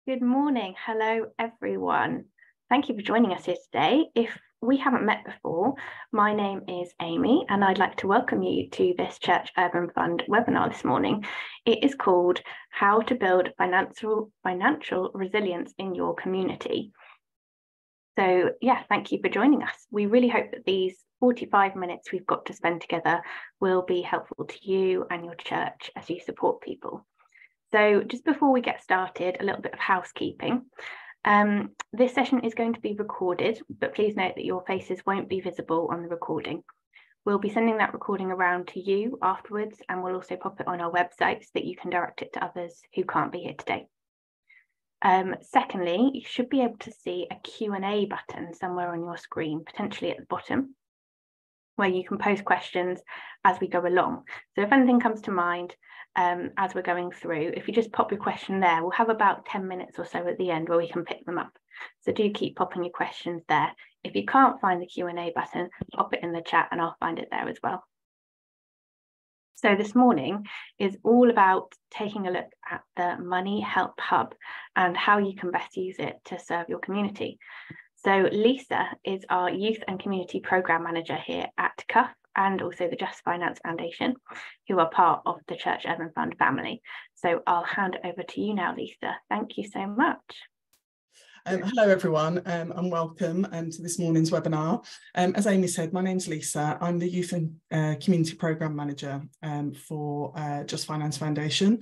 Good morning. Hello, everyone. Thank you for joining us here today. If we haven't met before, my name is Amy, and I'd like to welcome you to this Church Urban Fund webinar this morning. It is called How to Build Financial Resilience in Your Community. So yeah, thank you for joining us. We really hope that these 45 minutes we've got to spend together will be helpful to you and your church as you support people. So just before we get started, a little bit of housekeeping. This session is going to be recorded, but please note that your faces won't be visible on the recording. We'll be sending that recording around to you afterwards, and we'll also pop it on our website so that you can direct it to others who can't be here today. Secondly, you should be able to see a Q&A button somewhere on your screen, potentially at the bottom, where you can post questions as we go along. So if anything comes to mind as we're going through, if you just pop your question there, we'll have about 10 minutes or so at the end where we can pick them up. So do keep popping your questions there. If you can't find the Q&A button, pop it in the chat and I'll find it there as well. So this morning is all about taking a look at the Money Help Hub and how you can best use it to serve your community. So Lisa is our Youth and Community Programme Manager here at CUF and also the Just Finance Foundation, who are part of the Church Urban Fund family. So I'll hand it over to you now, Lisa. Thank you so much. Hello everyone and welcome to this morning's webinar. As Amy said, my name's Lisa. I'm the Youth and Community Programme Manager for Just Finance Foundation,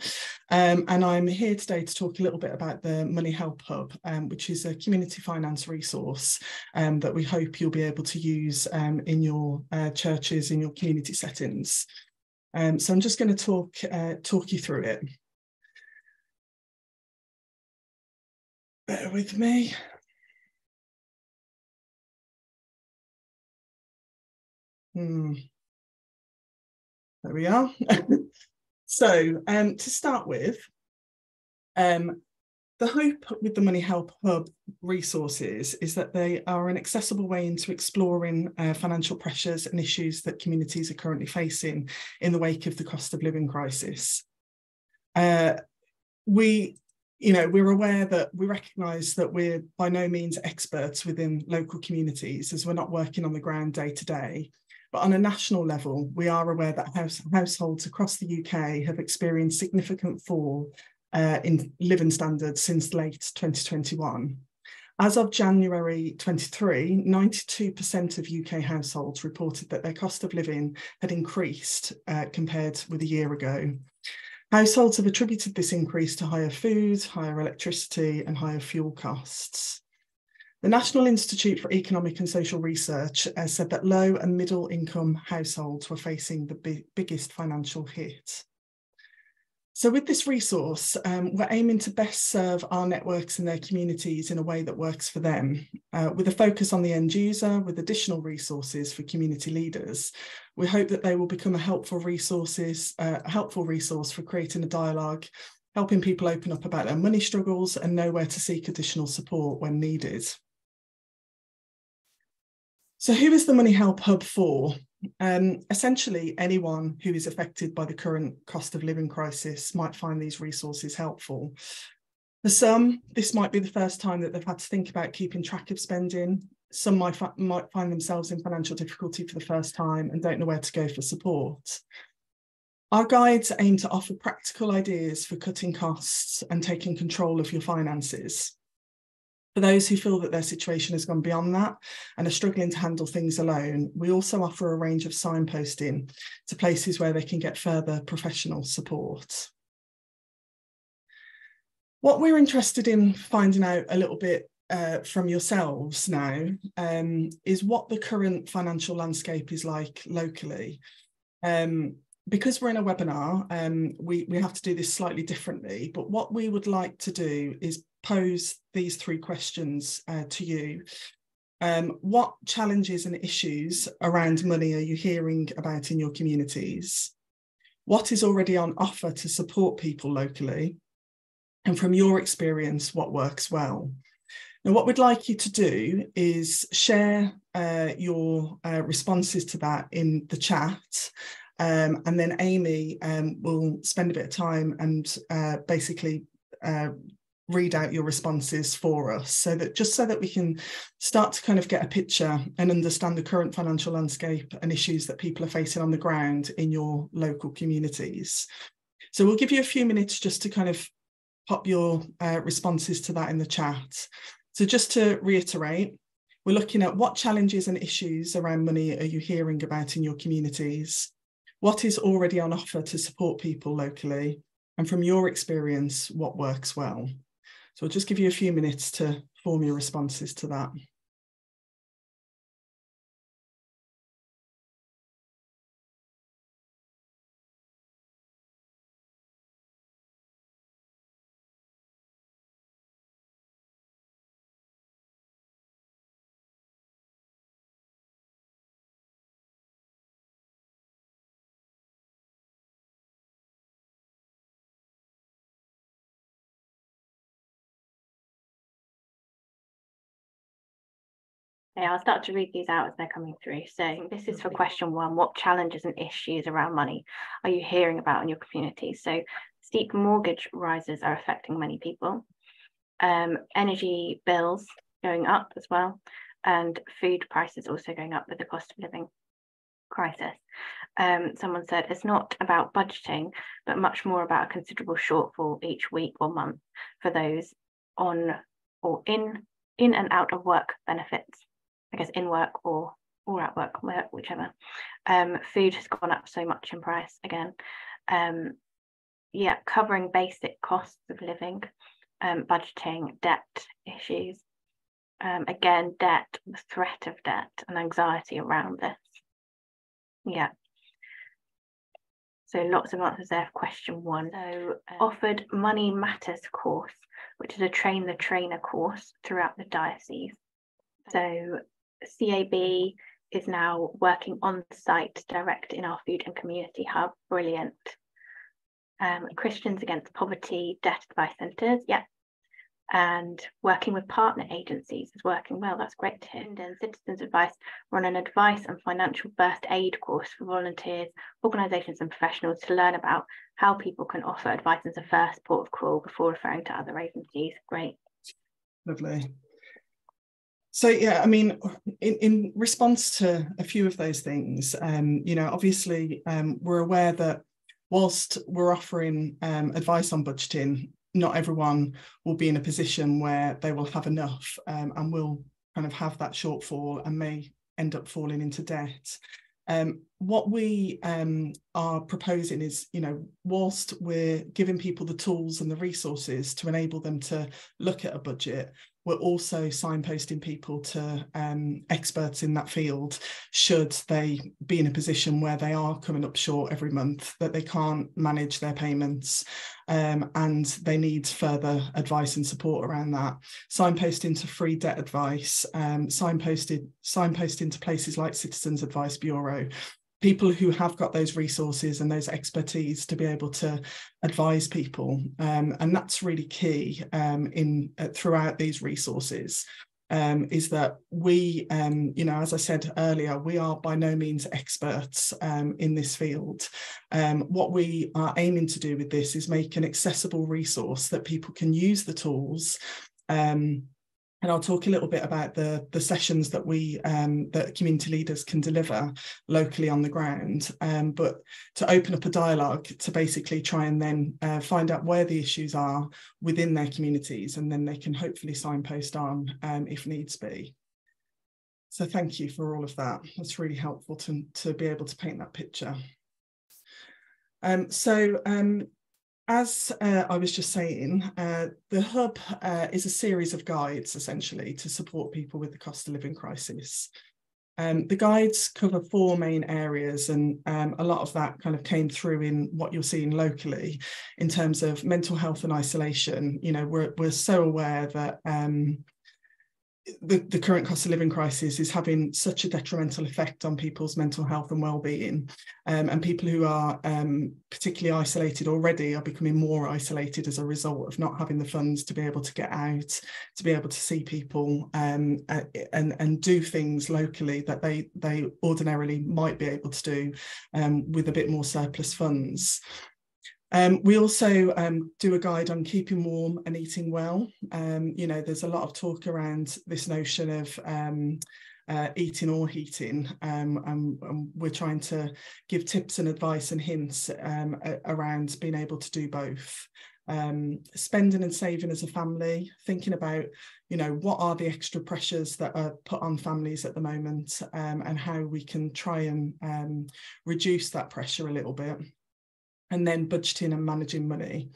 and I'm here today to talk a little bit about the Money Help Hub, which is a community finance resource that we hope you'll be able to use in your churches, in your community settings. So I'm just going to talk you through it. Bear with me. There we are. So to start with, the hope with the Money Help Hub resources is that they are an accessible way into exploring financial pressures and issues that communities are currently facing in the wake of the cost of living crisis. We're aware that we recognise that we're by no means experts within local communities, as we're not working on the ground day to day. But on a national level, we are aware that households across the UK have experienced significant fall in living standards since late 2021. As of January 23, 92% of UK households reported that their cost of living had increased compared with a year ago. Households have attributed this increase to higher food, higher electricity and higher fuel costs. The National Institute for Economic and Social Research has said that low and middle income households were facing the biggest financial hit. So with this resource, we're aiming to best serve our networks and their communities in a way that works for them, with a focus on the end user, with additional resources for community leaders. We hope that they will become a helpful resource for creating a dialogue, helping people open up about their money struggles and know where to seek additional support when needed. So who is the Money Help Hub for? Essentially, anyone who is affected by the current cost of living crisis might find these resources helpful. For some, this might be the first time that they've had to think about keeping track of spending. Some might find themselves in financial difficulty for the first time and don't know where to go for support. Our guides aim to offer practical ideas for cutting costs and taking control of your finances. For those who feel that their situation has gone beyond that and are struggling to handle things alone, we also offer a range of signposting to places where they can get further professional support. What we're interested in finding out a little bit from yourselves now is what the current financial landscape is like locally. Because we're in a webinar, we have to do this slightly differently, but what we would like to do is pose these three questions to you. What challenges and issues around money are you hearing about in your communities? What is already on offer to support people locally? And from your experience, what works well? Now, what we'd like you to do is share your responses to that in the chat. And then Amy will spend a bit of time and basically read out your responses for us, so that we can start to kind of get a picture and understand the current financial landscape and issues that people are facing on the ground in your local communities. So we'll give you a few minutes just to kind of pop your responses to that in the chat. So just to reiterate, we're looking at what challenges and issues around money are you hearing about in your communities? What is already on offer to support people locally? And from your experience, what works well? So I'll just give you a few minutes to form your responses to that. Okay, I'll start to read these out as they're coming through. So this is for question 1. What challenges and issues around money are you hearing about in your community? So steep mortgage rises are affecting many people. Energy bills going up as well, and food prices also going up with the cost of living crisis. Someone said it's not about budgeting, but much more about a considerable shortfall each week or month for those on or in and out of work benefits. I guess in work or at work, whichever. Food has gone up so much in price again. Yeah, covering basic costs of living, budgeting, debt issues. Again, debt, the threat of debt and anxiety around this. Yeah. So lots of answers there for question 1. So offered Money Matters course, which is a train the trainer course throughout the diocese. So CAB is now working on site direct in our food and community hub. Brilliant. Christians Against Poverty, debt advice centres, yeah. And working with partner agencies is working well. That's great to hear. And then Citizens Advice run an advice and financial first aid course for volunteers, organisations and professionals to learn about how people can offer advice as a first port of call before referring to other agencies. Great. Lovely. So yeah, I mean, in response to a few of those things, obviously we're aware that whilst we're offering advice on budgeting, not everyone will be in a position where they will have enough and will kind of have that shortfall and may end up falling into debt. What we are proposing is, whilst we're giving people the tools and the resources to enable them to look at a budget, we're also signposting people to experts in that field should they be in a position where they are coming up short every month, that they can't manage their payments and they need further advice and support around that. Signposting to free debt advice, signposting to places like Citizens Advice Bureau, people who have got those resources and those expertise to be able to advise people. And that's really key throughout these resources, is that we, as I said earlier, we are by no means experts in this field. What we are aiming to do with this is make an accessible resource that people can use the tools. And I'll talk a little bit about the sessions that that community leaders can deliver locally on the ground, but to open up a dialogue to basically try and then find out where the issues are within their communities, and then they can hopefully signpost on if needs be. So thank you for all of that. That's really helpful to be able to paint that picture. As I was just saying, the Hub is a series of guides, essentially, to support people with the cost of living crisis. The guides cover 4 main areas, and a lot of that kind of came through in what you're seeing locally in terms of mental health and isolation. We're so aware that the current cost of living crisis is having such a detrimental effect on people's mental health and well-being, and people who are particularly isolated already are becoming more isolated as a result of not having the funds to be able to get out, to be able to see people and do things locally that they ordinarily might be able to do with a bit more surplus funds. We also do a guide on keeping warm and eating well. You know, there's a lot of talk around this notion of eating or heating, and we're trying to give tips and advice and hints around being able to do both. Spending and saving as a family, thinking about, you know, what are the extra pressures that are put on families at the moment, and how we can try and reduce that pressure a little bit. And then budgeting and managing money,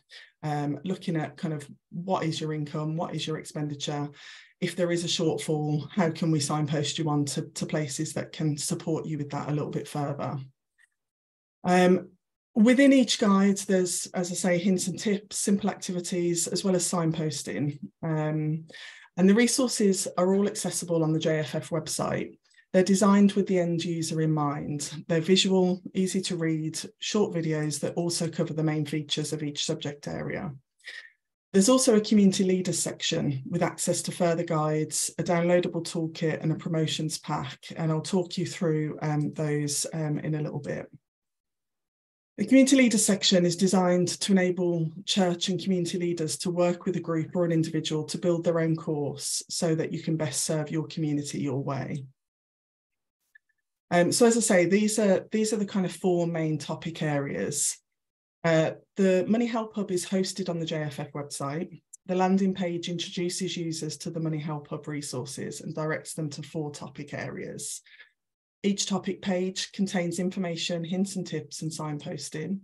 looking at kind of what is your income, what is your expenditure. If there is a shortfall, how can we signpost you on to places that can support you with that a little bit further. Within each guide, there's, as I say, hints and tips, simple activities, as well as signposting. And the resources are all accessible on the JFF website. They're designed with the end user in mind. They're visual, easy to read, short videos that also cover the main features of each subject area. There's also a community leaders section with access to further guides, a downloadable toolkit and a promotions pack, and I'll talk you through those in a little bit. The community leaders section is designed to enable church and community leaders to work with a group or an individual to build their own course so that you can best serve your community your way. So as I say, these are the kind of 4 main topic areas. The Money Help Hub is hosted on the JFF website. The landing page introduces users to the Money Help Hub resources and directs them to 4 topic areas. Each topic page contains information, hints and tips, and signposting.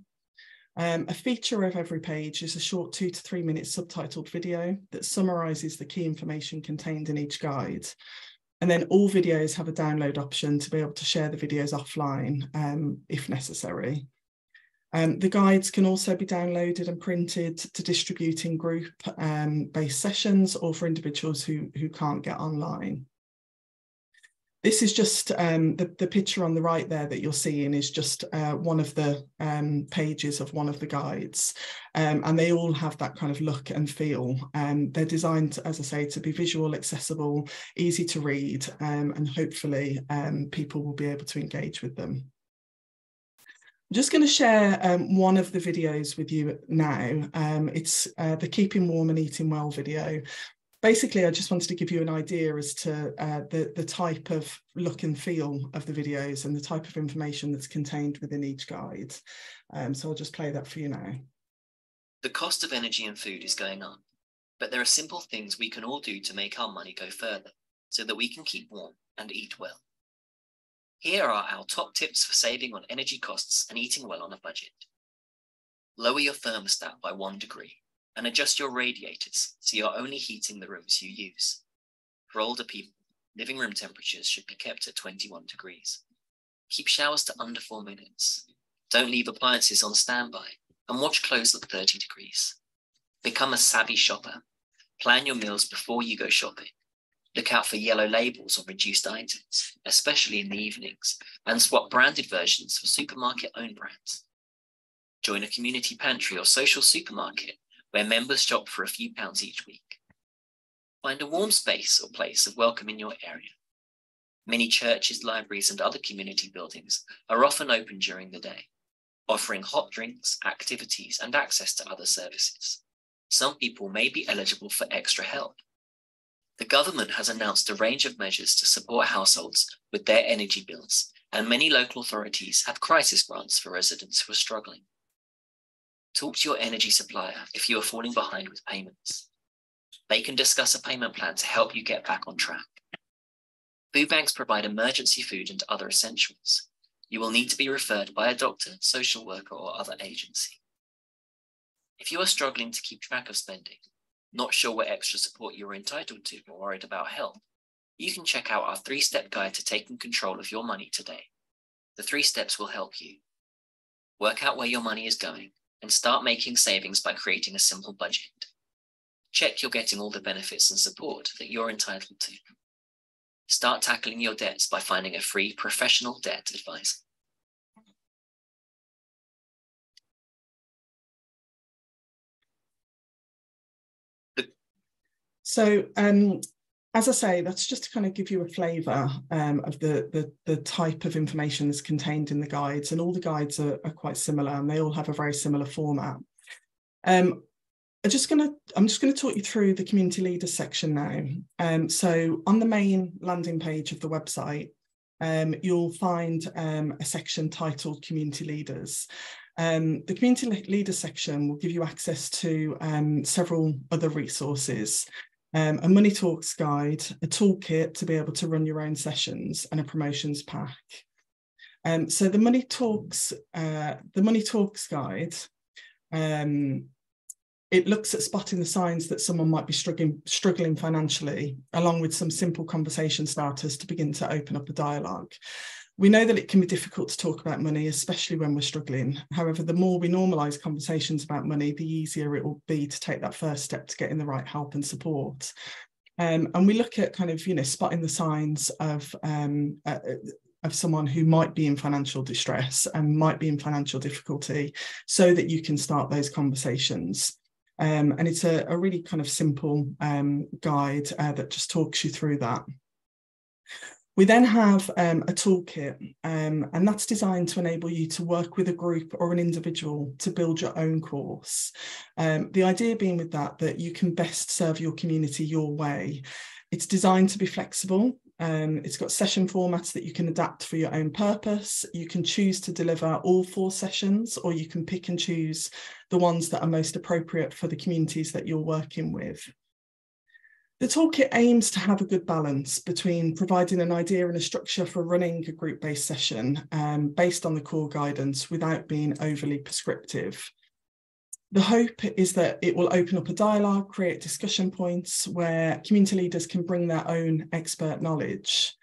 A feature of every page is a short 2 to 3 minute subtitled video that summarises the key information contained in each guide. And then all videos have a download option to be able to share the videos offline if necessary. The guides can also be downloaded and printed to distribute in group-based sessions or for individuals who can't get online. This is just the picture on the right there that you're seeing is just one of the pages of one of the guides, and they all have that kind of look and feel. They're designed, as I say, to be visual, accessible, easy to read, and hopefully people will be able to engage with them. I'm just going to share one of the videos with you now. It's the Keeping Warm and Eating Well video. Basically, I just wanted to give you an idea as to the type of look and feel of the videos and the type of information that's contained within each guide. So I'll just play that for you now. The cost of energy and food is going up, but there are simple things we can all do to make our money go further so that we can keep warm and eat well. Here are our top tips for saving on energy costs and eating well on a budget. Lower your thermostat by 1 degree and adjust your radiators so you're only heating the rooms you use. For older people, living room temperatures should be kept at 21 degrees. Keep showers to under 4 minutes. Don't leave appliances on standby and watch clothes at 30 degrees. Become a savvy shopper. Plan your meals before you go shopping. Look out for yellow labels on reduced items, especially in the evenings, and swap branded versions for supermarket-owned brands. Join a community pantry or social supermarket where members shop for a few pounds each week. Find a warm space or place of welcome in your area. Many churches, libraries, and other community buildings are often open during the day, offering hot drinks, activities, and access to other services. Some people may be eligible for extra help. The government has announced a range of measures to support households with their energy bills, and many local authorities have crisis grants for residents who are struggling. Talk to your energy supplier if you are falling behind with payments. They can discuss a payment plan to help you get back on track. Food banks provide emergency food and other essentials. You will need to be referred by a doctor, social worker, or other agency. If you are struggling to keep track of spending, not sure what extra support you're entitled to, or worried about help, you can check out our 3-step guide to taking control of your money today. The 3 steps will help you. Work out where your money is going and start making savings by creating a simple budget. Check you're getting all the benefits and support that you're entitled to. Start tackling your debts by finding a free professional debt advisor. So as I say, that's just to kind of give you a flavour of the type of information that's contained in the guides, and all the guides are quite similar, and they all have a very similar format. I'm just going to talk you through the community leaders section now. So on the main landing page of the website, you'll find a section titled Community Leaders. The Community Leaders section will give you access to several other resources. A Money Talks guide, a toolkit to be able to run your own sessions, and a promotions pack. So the Money Talks guide, it looks at spotting the signs that someone might be struggling financially, along with some simple conversation starters to begin to open up a dialogue. We know that it can be difficult to talk about money, especially when we're struggling. However, the more we normalise conversations about money, the easier it will be to take that first step to getting the right help and support. And we look at kind of, spotting the signs of someone who might be in financial distress and might be in financial difficulty, so that you can start those conversations. And it's a really kind of simple guide that just talks you through that. We then have a toolkit, and that's designed to enable you to work with a group or an individual to build your own course. The idea being with that you can best serve your community your way. It's designed to be flexible. It's got session formats that you can adapt for your own purpose. You can choose to deliver all 4 sessions, or you can pick and choose the ones that are most appropriate for the communities that you're working with. The toolkit aims to have a good balance between providing an idea and a structure for running a group-based session based on the core guidance without being overly prescriptive. The hope is that it will open up a dialogue, create discussion points where community leaders can bring their own expert knowledge.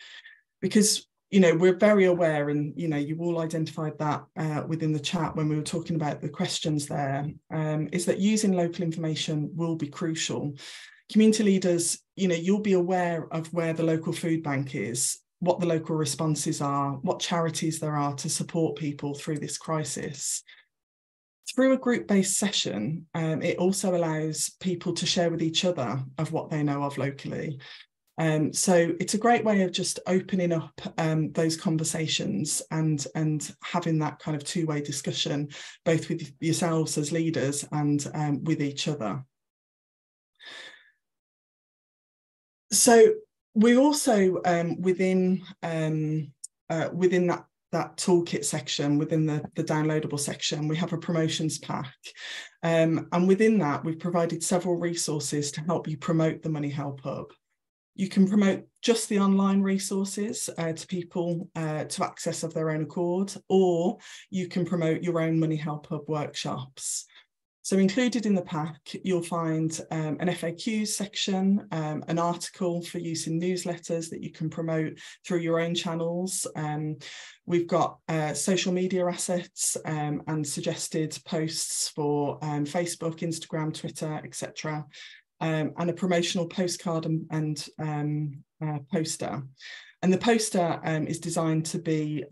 Because, we're very aware, and, you all identified that within the chat when we were talking about the questions there, is that using local information will be crucial. Community leaders, you'll be aware of where the local food bank is, what the local responses are, what charities there are to support people through this crisis. Through a group-based session, it also allows people to share with each other of what they know of locally. So it's a great way of just opening up those conversations and having that kind of two-way discussion, both with yourselves as leaders and with each other. So we also, within that toolkit section, within the downloadable section, we have a promotions pack. And within that, we've provided several resources to help you promote the Money Help Hub. You can promote just the online resources to people to access of their own accord, or you can promote your own Money Help Hub workshops. So included in the pack, you'll find an FAQs section, an article for use in newsletters that you can promote through your own channels. We've got social media assets and suggested posts for Facebook, Instagram, Twitter, etc. And a promotional postcard and poster. And the poster is designed to be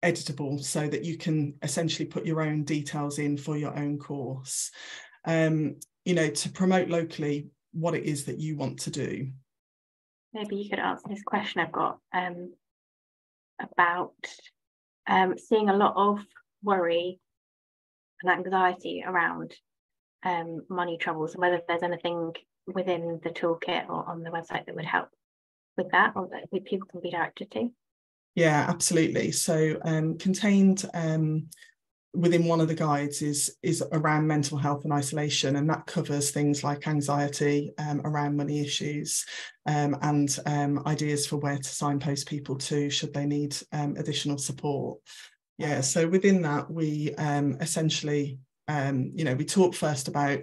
editable so that you can essentially put your own details in for your own course, to promote locally what it is that you want to do. Maybe you could answer this question I've got about seeing a lot of worry and anxiety around money troubles, and whether there's anything within the toolkit or on the website that would help with that, or that people can be directed to. Yeah, absolutely. So contained within one of the guides is around mental health and isolation, and that covers things like anxiety around money issues and ideas for where to signpost people to should they need additional support. Yeah, so within that we essentially we talk first about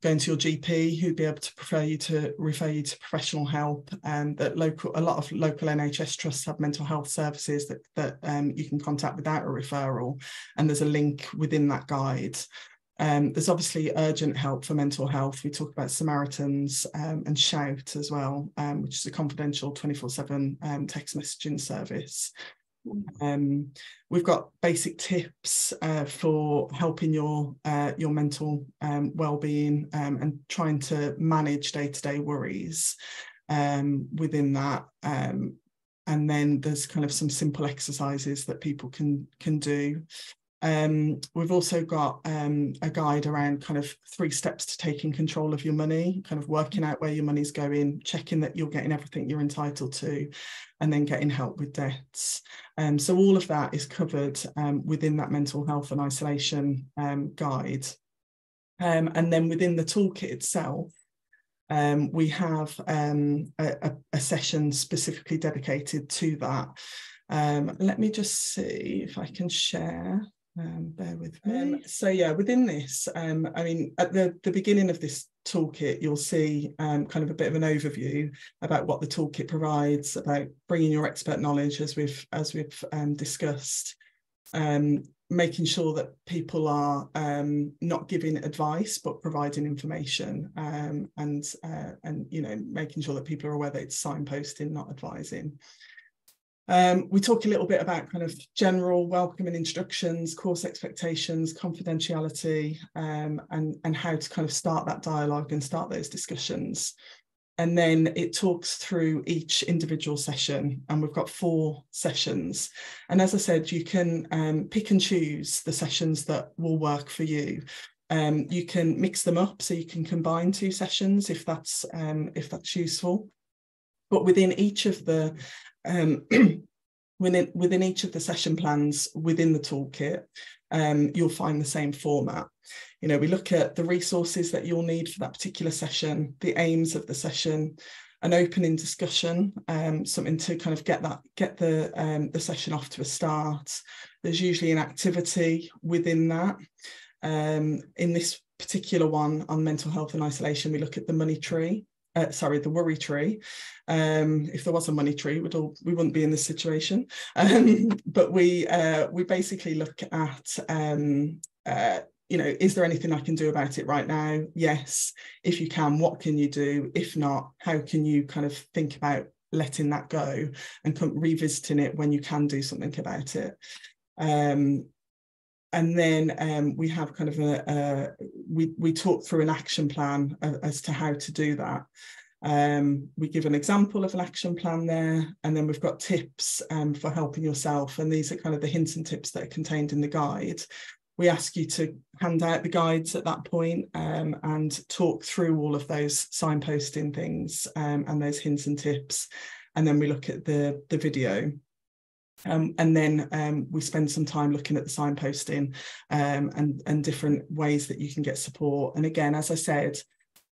going to your GP, who'd be able to refer you to professional help, and that a lot of local NHS trusts have mental health services that you can contact without a referral, and there's a link within that guide. There's obviously urgent help for mental health. We talk about Samaritans and Shout as well, which is a confidential 24/7 text messaging service. We've got basic tips for helping your mental well-being and trying to manage day-to-day worries within that. And then there's kind of some simple exercises that people can do. We've also got a guide around kind of 3 steps to taking control of your money, kind of working out where your money's going, checking that you're getting everything you're entitled to, and then getting help with debts. So all of that is covered within that mental health and isolation guide. And then within the toolkit itself, we have a session specifically dedicated to that. Let me just see if I can share. Bear with me. So yeah, within this, I mean, at the beginning of this toolkit, you'll see kind of a bit of an overview about what the toolkit provides, about bringing your expert knowledge, as we've discussed, making sure that people are not giving advice but providing information, and you know, making sure that people are aware that it's signposting, not advising. We talk a little bit about kind of general welcome and instructions, course expectations, confidentiality, and how to kind of start that dialogue and start those discussions. And then it talks through each individual session, and we've got 4 sessions. And as I said, you can pick and choose the sessions that will work for you. You can mix them up, so you can combine 2 sessions if that's useful. But within each of the within each of the session plans within the toolkit, you'll find the same format. You know, we look at the resources that you'll need for that particular session, the aims of the session, an opening discussion, something to kind of get the session off to a start. There's usually an activity within that. In this particular one on mental health and isolation, we look at the money tree. The worry tree. If there was a money tree, we wouldn't be in this situation. But we basically look at, you know, is there anything I can do about it right now? Yes. If you can, what can you do? If not, how can you kind of think about letting that go and revisiting it when you can do something about it? And then we have kind of we talk through an action plan as to how to do that. We give an example of an action plan there, and then we've got tips for helping yourself. And these are kind of the hints and tips that are contained in the guide. We ask you to hand out the guides at that point, and talk through all of those signposting things and those hints and tips. And then we look at the video. And then we spend some time looking at the signposting and different ways that you can get support. And again, as I said,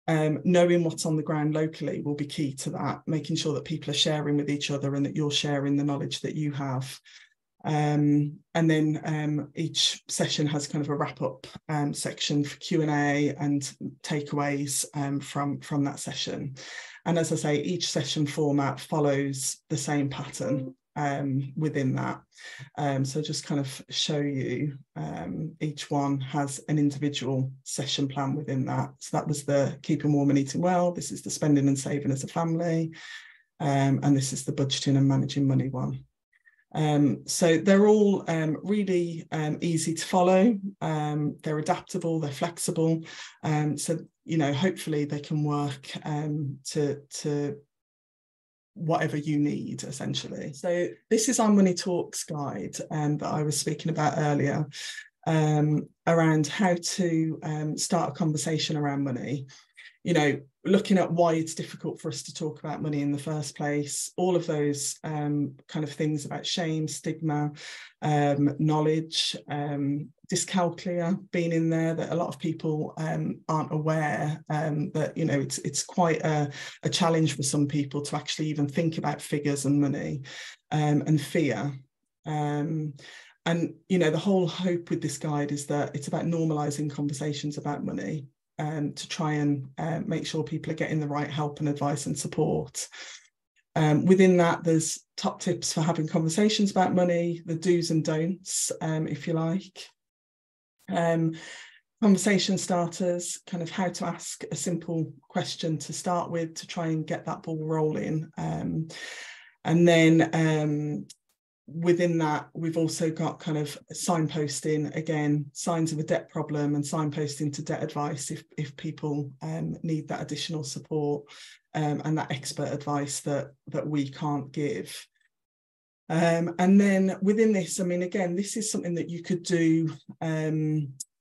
knowing what's on the ground locally will be key to that, making sure that people are sharing with each other and that you're sharing the knowledge that you have. And then each session has kind of a wrap-up section for Q&A and takeaways from that session. And as I say, each session format follows the same pattern within that. So just kind of show you, each one has an individual session plan within that. So that was the keeping warm and eating well. This is the spending and saving as a family. And this is the budgeting and managing money one. So they're all really easy to follow. They're adaptable, they're flexible. So, you know, hopefully they can work to whatever you need, essentially. So this is our Money Talks guide that I was speaking about earlier, around how to start a conversation around money. You know, looking at why it's difficult for us to talk about money in the first place, all of those kind of things about shame, stigma, knowledge, dyscalculia being in there, that a lot of people aren't aware that, you know, it's quite a challenge for some people to actually even think about figures and money, and fear. And, you know, the whole hope with this guide is that it's about normalising conversations about money, to try and make sure people are getting the right help and advice and support. Within that, there's top tips for having conversations about money, the do's and don'ts, if you like. Conversation starters, kind of how to ask a simple question to start with to try and get that ball rolling. And then within that, we've also got kind of signposting, again, signs of a debt problem, and signposting to debt advice if people need that additional support and that expert advice that we can't give. And then within this, I mean, again, this is something that you could do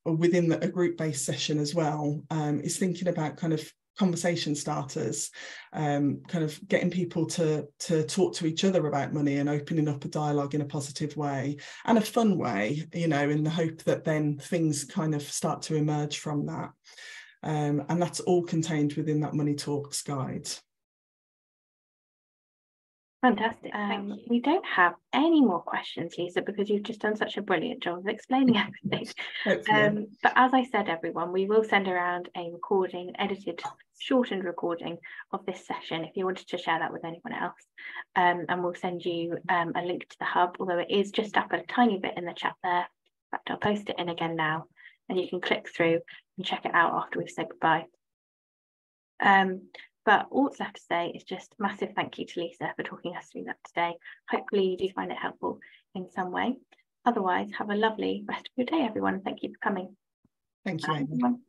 within a group-based session as well, is thinking about kind of conversation starters, kind of getting people to talk to each other about money and opening up a dialogue in a positive way and a fun way, you know, in the hope that then things kind of start to emerge from that. And that's all contained within that Money Talks guide. Fantastic. We don't have any more questions, Lisa, because you've just done such a brilliant job of explaining everything. But as I said, everyone, we will send around a recording, edited, shortened recording of this session if you wanted to share that with anyone else. And we'll send you a link to the hub, although it is just up a tiny bit in the chat there. In fact, I'll post it in again now, and you can click through and check it out after we've said goodbye. But all that's left to say is just massive thank you to Lisa for talking us through that today. Hopefully you do find it helpful in some way. Otherwise, have a lovely rest of your day, everyone. Thank you for coming. Thank you, Bye, everyone.